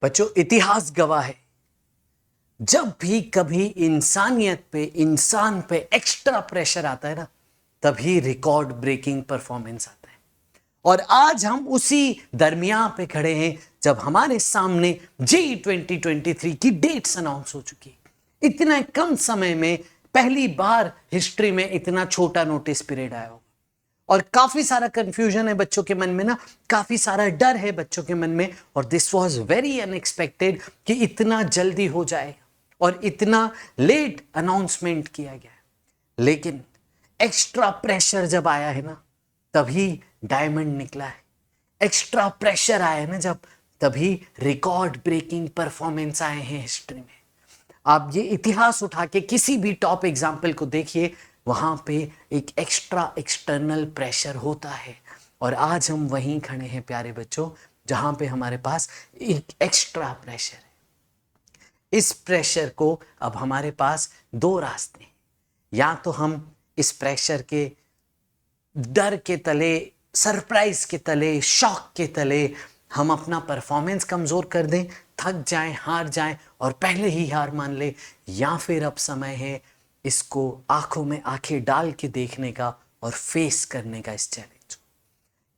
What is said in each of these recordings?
बच्चों, इतिहास गवाह है, जब भी कभी इंसानियत पे, इंसान पे एक्स्ट्रा प्रेशर आता है ना, तभी रिकॉर्ड ब्रेकिंग परफॉर्मेंस आता है। और आज हम उसी दरमियान पे खड़े हैं जब हमारे सामने जेईई 2023 की डेट्स अनाउंस हो चुकी है। इतना कम समय में पहली बार हिस्ट्री में इतना छोटा नोटिस पीरियड आया होगा और काफी सारा कंफ्यूजन है बच्चों के मन में ना, काफी सारा डर है बच्चों के मन में। और दिस वाज वेरी अनएक्सपेक्टेड कि इतना जल्दी हो जाएगा और इतना लेट अनाउंसमेंट किया गया है। लेकिन एक्स्ट्रा प्रेशर जब आया है ना, तभी डायमंड निकला है। एक्स्ट्रा प्रेशर आया है ना जब, तभी रिकॉर्ड ब्रेकिंग परफॉर्मेंस आए हैं हिस्ट्री में। आप ये इतिहास उठा के किसी भी टॉप एग्जाम्पल को देखिए, वहां पे एक एक्स्ट्रा एक्सटर्नल प्रेशर होता है। और आज हम वहीं खड़े हैं प्यारे बच्चों, जहां पे हमारे पास एक एक्स्ट्रा प्रेशर है। इस प्रेशर को अब हमारे पास दो रास्ते हैं। या तो हम इस प्रेशर के डर के तले, सरप्राइज के तले, शॉक के तले हम अपना परफॉर्मेंस कमजोर कर दें, थक जाएं, हार जाएं और पहले ही हार मान ले। या फिर अब समय है इसको आंखों में आंखें डाल के देखने का और फेस करने का इस चैलेंज।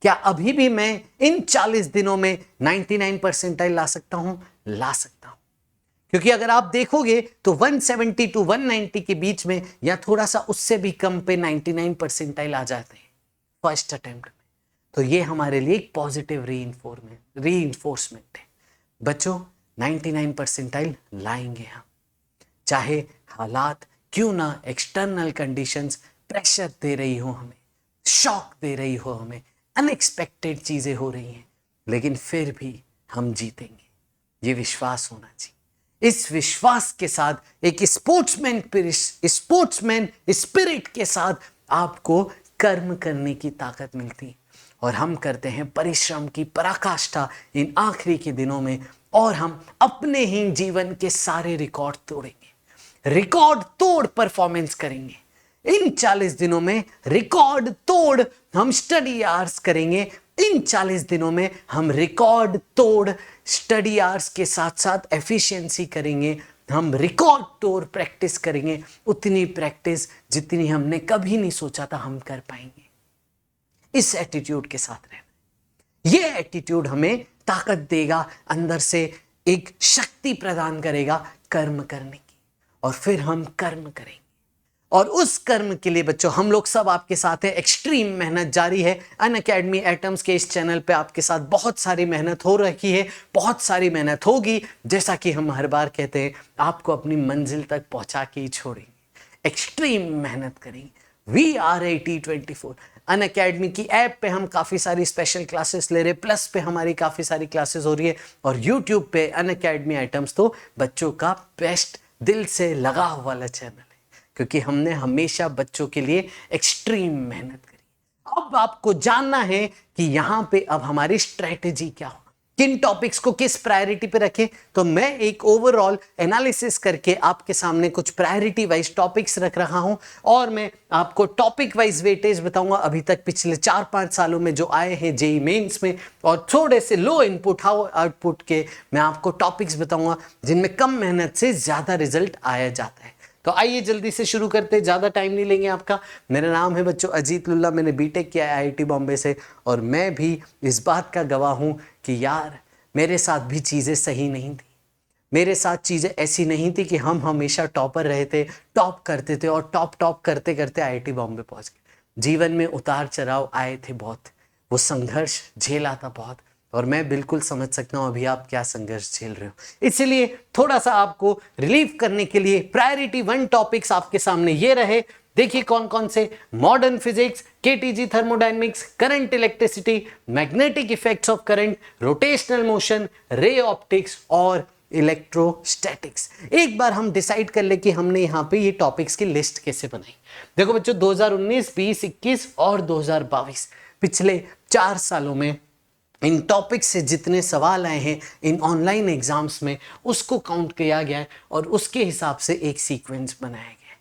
क्या अभी भी मैं इन 40 दिनों में 99 परसेंटाइल ला सकता हूं? ला सकता हूं, क्योंकि अगर आप देखोगे तो 170 टू 190 के बीच में या थोड़ा सा उससे भी कम पे 99 परसेंटाइल आ जाते हैं फर्स्ट अटेम्प्ट में। तो ये हमारे लिए एक पॉजिटिव रीइंफोर्समेंट है। बच्चों, 99 परसेंटाइल लाएंगे हम, चाहे हालात क्यों ना, एक्सटर्नल कंडीशंस प्रेशर दे रही हो हमें, शॉक दे रही हो हमें, अनएक्सपेक्टेड चीजें हो रही हैं, लेकिन फिर भी हम जीतेंगे। ये विश्वास होना चाहिए। इस विश्वास के साथ एक स्पोर्ट्समैन स्पिरिट के साथ आपको कर्म करने की ताकत मिलती है। और हम करते हैं परिश्रम की पराकाष्ठा इन आखिरी के दिनों में, और हम अपने ही जीवन के सारे रिकॉर्ड तोड़ेंगे, रिकॉर्ड तोड़ परफॉर्मेंस करेंगे। इन 40 दिनों में रिकॉर्ड तोड़ हम स्टडी आवर्स करेंगे। इन 40 दिनों में हम रिकॉर्ड तोड़ स्टडी आवर्स के साथ साथ एफिशिएंसी करेंगे। हम रिकॉर्ड तोड़ प्रैक्टिस करेंगे, उतनी प्रैक्टिस जितनी हमने कभी नहीं सोचा था हम कर पाएंगे। इस एटीट्यूड के साथ रहना, ये एटीट्यूड हमें ताकत देगा, अंदर से एक शक्ति प्रदान करेगा कर्म करने की, और फिर हम कर्म करेंगे। और उस कर्म के लिए बच्चों हम लोग सब आपके साथ हैं। एक्सट्रीम मेहनत जारी है। अनअकैडमी एटम्स के इस चैनल पे आपके साथ बहुत सारी मेहनत हो रखी है, बहुत सारी मेहनत होगी। जैसा कि हम हर बार कहते हैं, आपको अपनी मंजिल तक पहुंचा के ही छोड़ेंगे। एक्सट्रीम मेहनत करेंगे। VRAT24 अनअकैडमी की ऐप पे हम काफ़ी सारी स्पेशल क्लासेस ले रहे हैं, प्लस पे हमारी काफ़ी सारी क्लासेस हो रही है। और यूट्यूब पे अनअकैडमी आइटम्स तो बच्चों का बेस्ट, दिल से लगा वाला चैनल है, क्योंकि हमने हमेशा बच्चों के लिए एक्सट्रीम मेहनत करी। अब आपको जानना है कि यहां पे अब हमारी स्ट्रेटेजी क्या हो, किन टॉपिक्स को किस प्रायोरिटी पे रखें। तो मैं एक ओवरऑल एनालिसिस करके आपके सामने कुछ प्रायोरिटी वाइज टॉपिक्स रख रहा हूं, और मैं आपको टॉपिक वाइज वेटेज बताऊंगा अभी तक पिछले 4-5 सालों में जो आए हैं जेईई मेंस में, और थोड़े से लो इनपुट हाउ आउटपुट के मैं आपको टॉपिक्स बताऊंगा जिनमें कम मेहनत से ज्यादा रिजल्ट आया जाता है। तो आइए जल्दी से शुरू करते हैं, ज़्यादा टाइम नहीं लेंगे आपका। मेरा नाम है बच्चों अजीत लुल्ला, मैंने बीटेक किया है आईआईटी बॉम्बे से, और मैं भी इस बात का गवाह हूँ कि यार मेरे साथ भी चीज़ें सही नहीं थी। मेरे साथ चीज़ें ऐसी नहीं थी कि हम हमेशा टॉपर रहे थे, टॉप करते थे और टॉप करते करते आईआईटी बॉम्बे पहुँच गए। जीवन में उतार चढ़ाव आए थे बहुत, वो संघर्ष झेला था बहुत, और मैं बिल्कुल समझ सकता हूं अभी आप क्या संघर्ष झेल रहे हो। इसलिए थोड़ा सा आपको रिलीव करने के लिए प्रायोरिटी 1 टॉपिक्स आपके सामने ये रहे। देखिए कौन कौन से: modern physics, KTG thermodynamics, current electricity, magnetic effects of current, rotational motion, ray optics और इलेक्ट्रोस्टैटिक्स। एक बार हम डिसाइड कर ले कि हमने यहाँ पे ये टॉपिक्स की लिस्ट कैसे बनाई। देखो बच्चों, 2019, 20, 21 और 2022 पिछले 4 सालों में इन टॉपिक से जितने सवाल आए हैं इन ऑनलाइन एग्जाम्स में, उसको काउंट किया गया है और उसके हिसाब से एक सीक्वेंस बनाया गया है।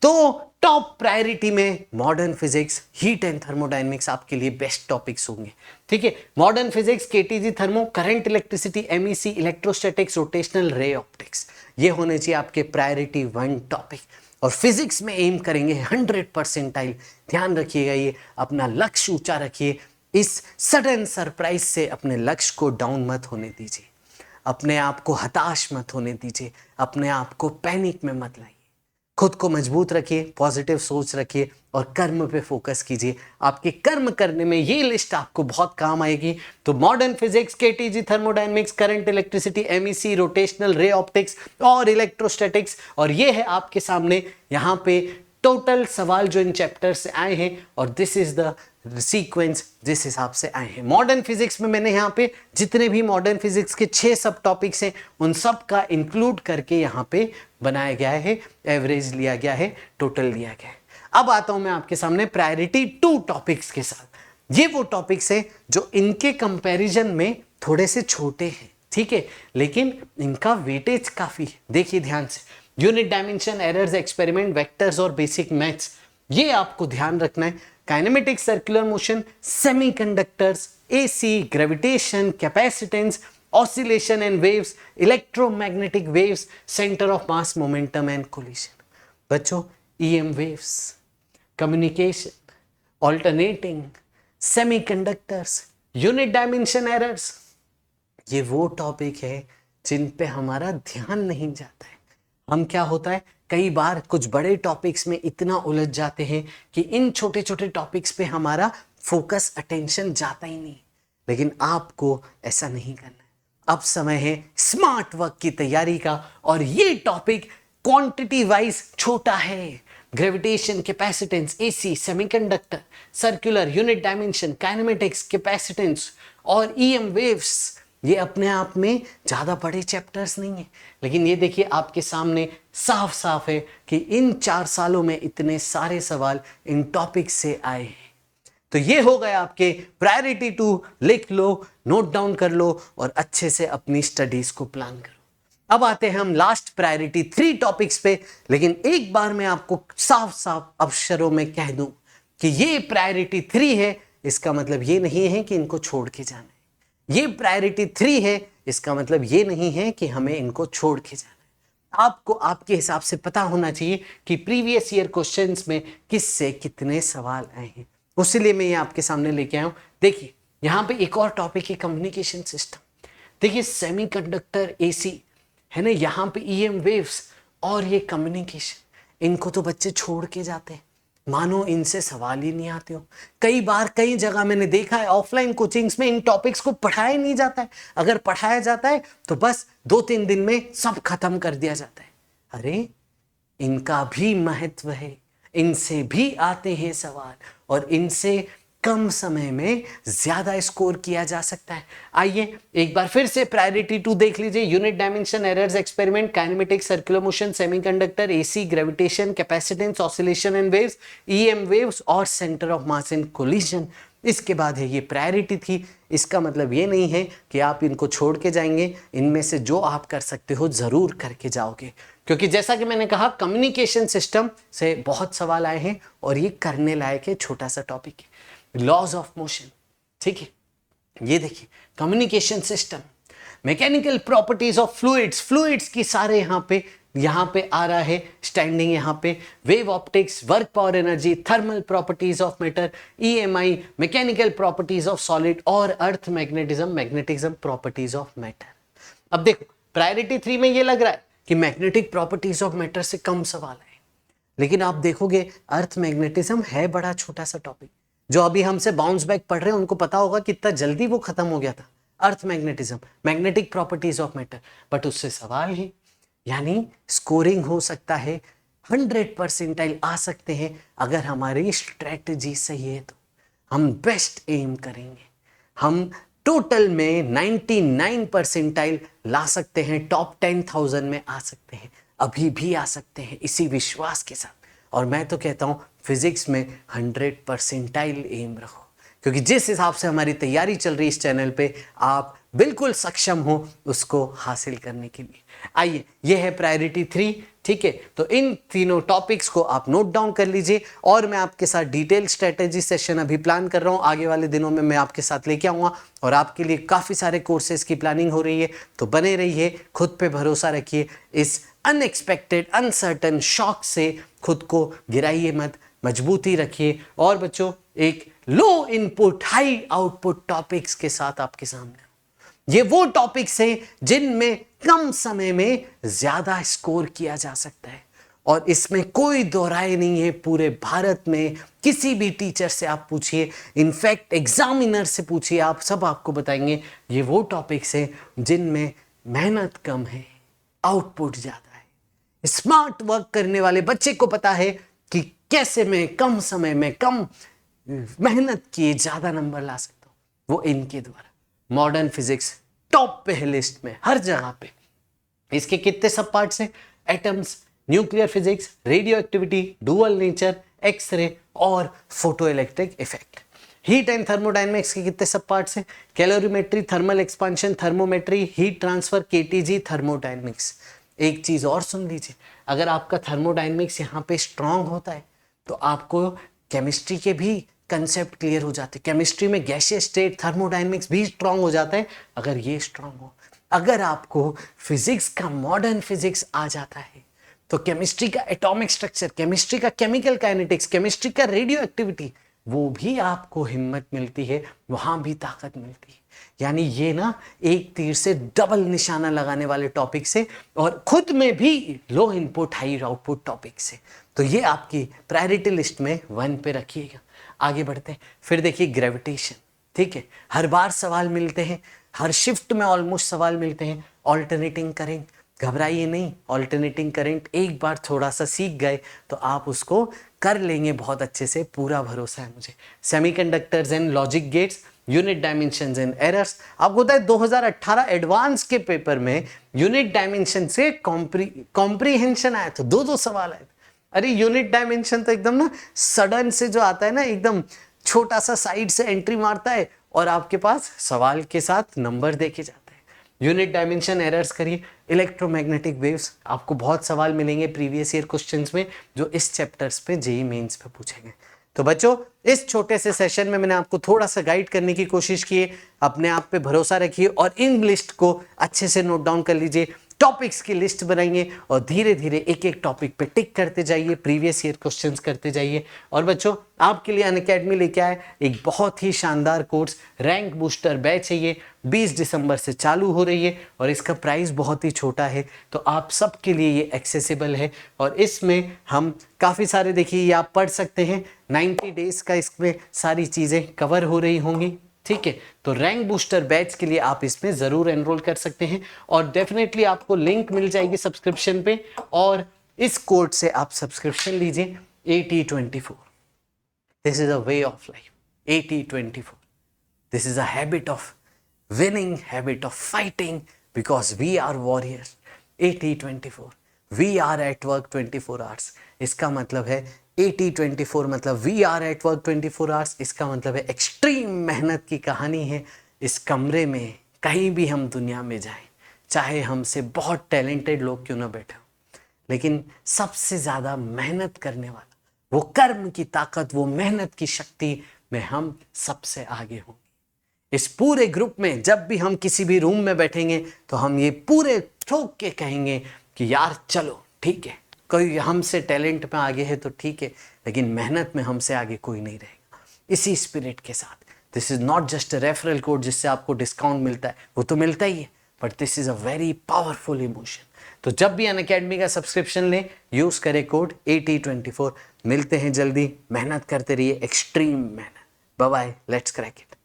तो टॉप प्रायोरिटी में modern physics, heat and thermodynamics आपके लिए बेस्ट टॉपिक्स होंगे। ठीक है, modern physics, KTG thermo, current electricity, MEC, electrostatics, rotational ray optics, ये होने चाहिए आपके प्रायोरिटी 1 टॉपिक। और फिजिक्स में एम करेंगे 100%। ध्यान रखिएगा, ये अपना लक्ष्य ऊंचा रखिए। इस सडन सरप्राइज से अपने लक्ष्य को डाउन मत होने दीजिए, अपने आप को हताश मत होने दीजिए, अपने आप को पैनिक में मत लाइए। खुद को मजबूत रखिए, पॉजिटिव सोच रखिए और कर्म पे फोकस कीजिए। आपके कर्म करने में ये लिस्ट आपको बहुत काम आएगी। तो modern physics, KTG thermodynamics, current electricity, MEC, rotational ray optics और इलेक्ट्रोस्टैटिक्स, और ये है आपके सामने यहाँ पे टोटल सवाल जो इन चैप्टर से आए हैं, और दिस इज द सीक्वेंस जिस हिसाब से आए हैं। मॉडर्न फिजिक्स में मैंने यहाँ पे जितने भी मॉडर्न फिजिक्स के 6 सब टॉपिक्स हैं उन सब का इंक्लूड करके यहाँ पे बनाया गया है, एवरेज लिया गया है, टोटल लिया गया है। अब आता हूं मैं आपके सामने प्रायोरिटी 2 टॉपिक्स के साथ। ये वो टॉपिक्स हैं जो इनके कंपैरिजन में थोड़े से छोटे हैं, ठीक है, लेकिन इनका वेटेज काफी है। देखिए ध्यान से, unit dimension, errors, experiment, vectors और बेसिक मैथ्स, ये आपको ध्यान रखना है। Kinematics, circular motion, semiconductors, AC, gravitation, capacitance, oscillation and waves, electromagnetic waves, centre of mass, momentum and collision. बच्चों, EM waves, communication, alternating, semiconductors, unit dimension errors, ये वो topic है जिन पे हमारा ध्यान नहीं जाता है। हम क्या होता है, कई बार कुछ बड़े टॉपिक्स में इतना उलझ जाते हैं कि इन छोटे छोटे टॉपिक्स पे हमारा फोकस, अटेंशन जाता ही नहीं। लेकिन आपको ऐसा नहीं करना है। अब समय है स्मार्ट वर्क की तैयारी का, और ये टॉपिक क्वांटिटी वाइज छोटा है। Gravitation, capacitance, AC, semiconductor, circular, unit dimension, kinematics, capacitance और ईएम वेव्स, ये अपने आप में ज्यादा बड़े चैप्टर्स नहीं है। लेकिन ये देखिए आपके सामने साफ साफ है कि इन 4 सालों में इतने सारे सवाल इन टॉपिक से आए हैं। तो ये हो गए आपके प्रायोरिटी 2। लिख लो, नोट डाउन कर लो और अच्छे से अपनी स्टडीज को प्लान करो। अब आते हैं हम लास्ट प्रायोरिटी 3 टॉपिक्स पे। लेकिन एक बार मैं आपको साफ साफ अक्षरों में कह दूं कि ये प्रायोरिटी 3 है, इसका मतलब ये नहीं है कि इनको छोड़ के जाना है। ये प्रायोरिटी 3 है, इसका मतलब ये नहीं है कि हमें इनको छोड़ के जाना है। आपको आपके हिसाब से पता होना चाहिए कि प्रीवियस ईयर क्वेश्चंस में किससे कितने सवाल आए हैं। उसीलिए मैं ये आपके सामने लेके आया हूं। देखिए यहां पे एक और टॉपिक है कम्युनिकेशन सिस्टम। देखिए सेमीकंडक्टर, एसी है ना, यहाँ पे ईएम वेव्स और ये कम्युनिकेशन, इनको तो बच्चे छोड़ के जाते हैं, मानो इनसे सवाल ही नहीं आते हो। कई बार कई जगह मैंने देखा है ऑफलाइन कोचिंग्स में इन टॉपिक्स को पढ़ाया नहीं जाता है। अगर पढ़ाया जाता है तो बस 2-3 दिन में सब खत्म कर दिया जाता है। अरे इनका भी महत्व है, इनसे भी आते हैं सवाल और इनसे कम समय में ज्यादा स्कोर किया जा सकता है। आइए एक बार फिर से प्रायोरिटी 2 देख लीजिए। Unit dimension, errors, experiment, kinematics, circular motion, semiconductor, AC, gravitation, capacitance, oscillation and waves, EM waves और centre of mass and collision. इसके बाद है ये प्रायोरिटी थी। इसका मतलब ये नहीं है कि आप इनको छोड़ के जाएंगे। इनमें से जो आप कर सकते हो जरूर करके जाओगे, क्योंकि जैसा कि मैंने कहा कम्युनिकेशन सिस्टम से बहुत सवाल आए हैं और ये करने लायक है, छोटा सा टॉपिक है। लॉज ऑफ मोशन, ठीक है, ये देखिए communication system, mechanical properties of fluids, fluids की सारे यहाँ पे आ रहा है स्टैंडिंग, यहाँ पे wave optics, work power energy, thermal properties of matter, EMI, mechanical properties of solid और earth magnetism, magnetism properties of matter. अब देखो प्रायोरिटी 3 में ये लग रहा है कि मैग्नेटिक प्रॉपर्टीज ऑफ मैटर से कम सवाल है, लेकिन आप देखोगे अर्थ मैग्नेटिज्म है बड़ा छोटा सा टॉपिक। जो अभी हमसे बाउंस बैक पढ़ रहे हैं उनको पता होगा कितना जल्दी वो खत्म हो गया था, earth magnetism, magnetic properties of matter, but उससे सवाल है, यानी स्कोरिंग हो सकता है, 100% आ सकते हैं। अगर हमारी स्ट्रेटजी सही है तो हम बेस्ट एम करेंगे, हम टोटल में 99% ला सकते हैं, टॉप 10,000 में आ सकते हैं, अभी भी आ सकते हैं इसी विश्वास के साथ। और मैं तो कहता हूं फिजिक्स में 100% एम रखो, क्योंकि जिस हिसाब से हमारी तैयारी चल रही इस चैनल पे आप बिल्कुल सक्षम हो उसको हासिल करने के लिए। आइए ये है प्रायोरिटी 3, ठीक है, तो इन तीनों टॉपिक्स को आप नोट डाउन कर लीजिए और मैं आपके साथ डिटेल स्ट्रेटेजी सेशन अभी प्लान कर रहा हूं, आगे वाले दिनों में मैं आपके साथ लेके आऊंगा और आपके लिए काफ़ी सारे कोर्सेज की प्लानिंग हो रही है। तो बने रहिए, खुद पे भरोसा रखिए, इस अनएक्सपेक्टेड अनसर्टन शॉक से खुद को गिराइए मत, मजबूती रखिए। और बच्चों, एक लो इनपुट हाई आउटपुट टॉपिक्स के साथ आपके सामने, ये वो टॉपिक्स हैं जिनमें कम समय में ज्यादा स्कोर किया जा सकता है और इसमें कोई दो राय नहीं है। पूरे भारत में किसी भी टीचर से आप पूछिए, इनफैक्ट एग्जामिनर से पूछिए, आप सब आपको बताएंगे ये वो टॉपिक्स हैं जिनमें मेहनत कम है, आउटपुट ज्यादा है। स्मार्ट वर्क करने वाले बच्चे को पता है कि कैसे मैं कम समय में कम मेहनत किए ज्यादा नंबर ला सकता हूं, वो इनके द्वारा। मॉडर्न फिजिक्स टॉप पे है लिस्ट में, हर जगह पे। इसके कितने सब पार्ट्स हैं? Atoms, nuclear physics, radioactivity, dual nature, X-ray और photoelectric effect. Heat and thermodynamics के कितने सब पार्ट्स हैं? Calorimetry, thermal expansion, thermometry, heat transfer, KTG, thermodynamics. एक चीज और सुन लीजिए, अगर आपका थर्मोडायनेमिक्स यहाँ पे स्ट्रांग होता है तो आपको केमिस्ट्री के भी कंसेप्ट क्लियर हो जाते हैं। केमिस्ट्री में गैसियस स्टेट, थर्मोडायनेमिक्स भी स्ट्रांग हो जाता है अगर ये स्ट्रांग हो। अगर आपको फिजिक्स का मॉडर्न फिजिक्स आ जाता है तो केमिस्ट्री का एटॉमिक स्ट्रक्चर, केमिस्ट्री का केमिकल काइनेटिक्स, केमिस्ट्री का रेडियो एक्टिविटी, वो भी आपको हिम्मत मिलती है, वहां भी ताकत मिलती है। यानी ये ना एक तीर से डबल निशाना लगाने वाले टॉपिक से और खुद में भी लो इनपुट हाई आउटपुट टॉपिक से। तो ये आपकी प्रायोरिटी लिस्ट में 1 पे रखिएगा। आगे बढ़ते हैं, फिर देखिए ग्रेविटेशन, ठीक है, हर बार सवाल मिलते हैं, हर शिफ्ट में ऑलमोस्ट सवाल मिलते हैं। ऑल्टरनेटिंग करेंट, घबराइए नहीं, ऑल्टरनेटिंग करंट एक बार थोड़ा सा सीख गए तो आप उसको कर लेंगे बहुत अच्छे से, पूरा भरोसा है मुझे। Semiconductors and logic gates, unit dimensions and errors. आपको पता है 2018 एडवांस के पेपर में यूनिट डायमेंशन से कॉम्प्रीहेंशन आया था, दो सवाल आए थे। अरे यूनिट डायमेंशन तो एकदम ना सडन से जो आता है ना, एकदम छोटा सा साइड से एंट्री मारता है और आपके पास सवाल के साथ नंबर देके जाता है। यूनिट डायमेंशन एरर्स करिए। इलेक्ट्रोमैग्नेटिक वेव्स, आपको बहुत सवाल मिलेंगे प्रीवियस ईयर क्वेश्चंस में जो इस चैप्टर्स पे जेईई मेंस पे पूछेंगे। तो बच्चों, इस छोटे से सेशन में मैंने आपको थोड़ा सा गाइड करने की कोशिश की है। अपने आप पे भरोसा रखिए और इन लिस्ट को अच्छे से नोट डाउन कर लीजिए। टॉपिक्स की लिस्ट बनाइए और धीरे धीरे एक एक टॉपिक पे टिक करते जाइए, प्रीवियस ईयर क्वेश्चंस करते जाइए। और बच्चों, आपके लिए अनअकैडमी लेके आए एक बहुत ही शानदार कोर्स, रैंक बूस्टर बैच है। ये 20 दिसंबर से चालू हो रही है और इसका प्राइस बहुत ही छोटा है, तो आप सबके लिए ये एक्सेसिबल है। और इसमें हम काफ़ी सारे, देखिए ये आप पढ़ सकते हैं, 90 डेज का इसमें सारी चीज़ें कवर हो रही होंगी, ठीक है। तो रैंक बूस्टर बैच के लिए आप इसमें जरूर एनरोल कर सकते हैं और डेफिनेटली आपको लिंक मिल जाएगी सब्सक्रिप्शन पे, और इस कोड से आप सब्सक्रिप्शन लीजिए। AT24, this is a way of life. AT24, this is a habit of winning, habit of fighting, because we are warriors. AT24, we are at work 24 hours. इसका मतलब है AT24 मतलब we are at work 24 hours. इसका मतलब है extreme मेहनत की कहानी है। इस कमरे में कहीं भी हम दुनिया में जाएं, चाहे हमसे बहुत टैलेंटेड लोग क्यों ना बैठे हो, लेकिन सबसे ज़्यादा मेहनत करने वाला, वो कर्म की ताकत, वो मेहनत की शक्ति में हम सबसे आगे होंगे। इस पूरे ग्रुप में जब भी हम किसी भी रूम में बैठेंगे तो हम ये पूरे ठोक के कहेंगे कि यार चलो ठीक है, कोई हमसे टैलेंट में आगे है तो ठीक है, लेकिन मेहनत में हमसे आगे कोई नहीं रहेगा। इसी स्पिरिट के साथ, this is not just a referral code जिससे आपको डिस्काउंट मिलता है, वो तो मिलता ही है, but this is a very powerful emotion. तो जब भी अनअकैडमी का सब्सक्रिप्शन लें, यूज करें कोड AT24। मिलते हैं जल्दी, मेहनत करते रहिए, एक्सट्रीम मेहनत। Bye bye, let's crack it.